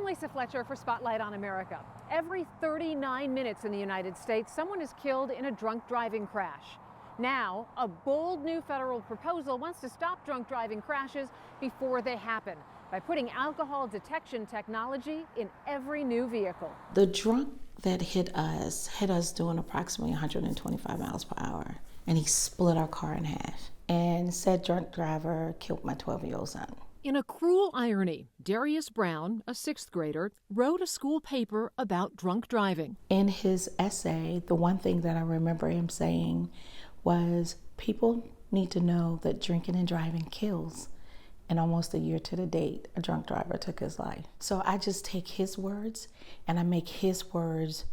Lisa Fletcher for Spotlight on America. Every 39 minutes in the United States, someone is killed in a drunk driving crash. Now, a bold new federal proposal wants to stop drunk driving crashes before they happen by putting alcohol detection technology in every new vehicle. The drunk that hit us doing approximately 125 miles per hour, and he split our car in half. And said drunk driver killed my 12-year-old son. In a cruel irony, Darius Brown, a sixth grader, wrote a school paper about drunk driving. In his essay, the one thing that I remember him saying was, people need to know that drinking and driving kills. And almost a year to the date, a drunk driver took his life. So I just take his words and I make his words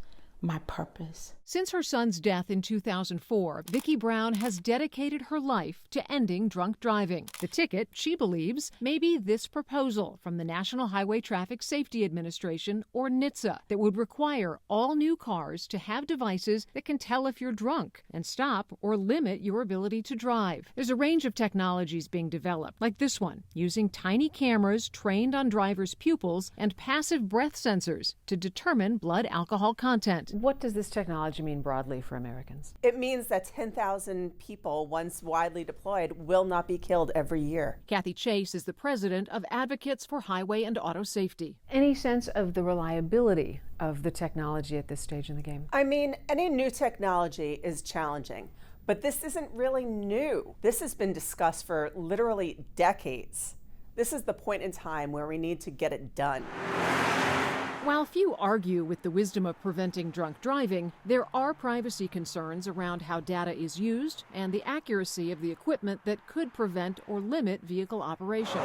my purpose. Since her son's death in 2004, Vicki Brown has dedicated her life to ending drunk driving. The ticket, she believes, may be this proposal from the National Highway Traffic Safety Administration, or NHTSA, that would require all new cars to have devices that can tell if you're drunk and stop or limit your ability to drive. There's a range of technologies being developed, like this one, using tiny cameras trained on drivers' pupils and passive breath sensors to determine blood alcohol content. What does this technology mean broadly for Americans? It means that 10,000 people, once widely deployed, will not be killed every year. Kathy Chase is the president of Advocates for Highway and Auto Safety. Any sense of the reliability of the technology at this stage in the game? I mean, any new technology is challenging, but this isn't really new. This has been discussed for literally decades. This is the point in time where we need to get it done. While few argue with the wisdom of preventing drunk driving, there are privacy concerns around how data is used and the accuracy of the equipment that could prevent or limit vehicle operation.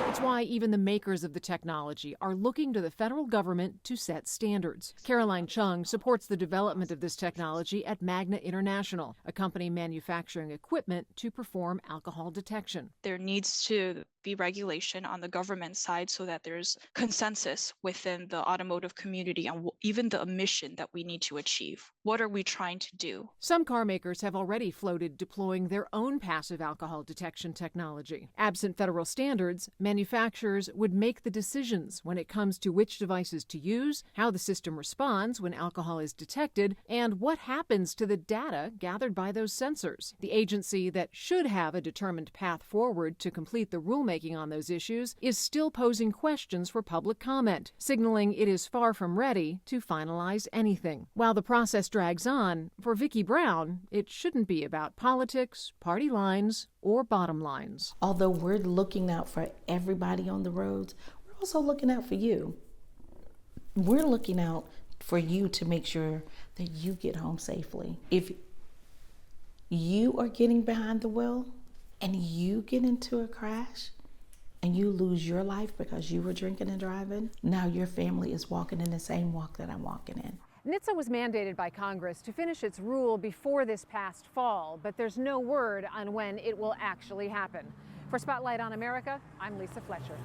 It's why even the makers of the technology are looking to the federal government to set standards. Caroline Chung supports the development of this technology at Magna International, a company manufacturing equipment to perform alcohol detection. There needs to be regulation on the government side so that there's consensus within the automotive community on even the emission that we need to achieve. What are we trying to do? Some car makers have already floated deploying their own passive alcohol detection technology. Absent federal standards, manufacturers would make the decisions when it comes to which devices to use, how the system responds when alcohol is detected, and what happens to the data gathered by those sensors. The agency that should have a determined path forward to complete the rulemaking on those issues is still posing questions for public comment, signaling it is far from ready to finalize anything. While the process drags on, for Vicki Brown, it shouldn't be about politics, party lines, or bottom lines. Although we're looking out for everybody on the roads, we're also looking out for you. We're looking out for you to make sure that you get home safely. If you are getting behind the wheel and you get into a crash and you lose your life because you were drinking and driving, now your family is walking in the same walk that I'm walking in. NHTSA was mandated by Congress to finish its rule before this past fall, but there's no word on when it will actually happen. For Spotlight on America, I'm Lisa Fletcher.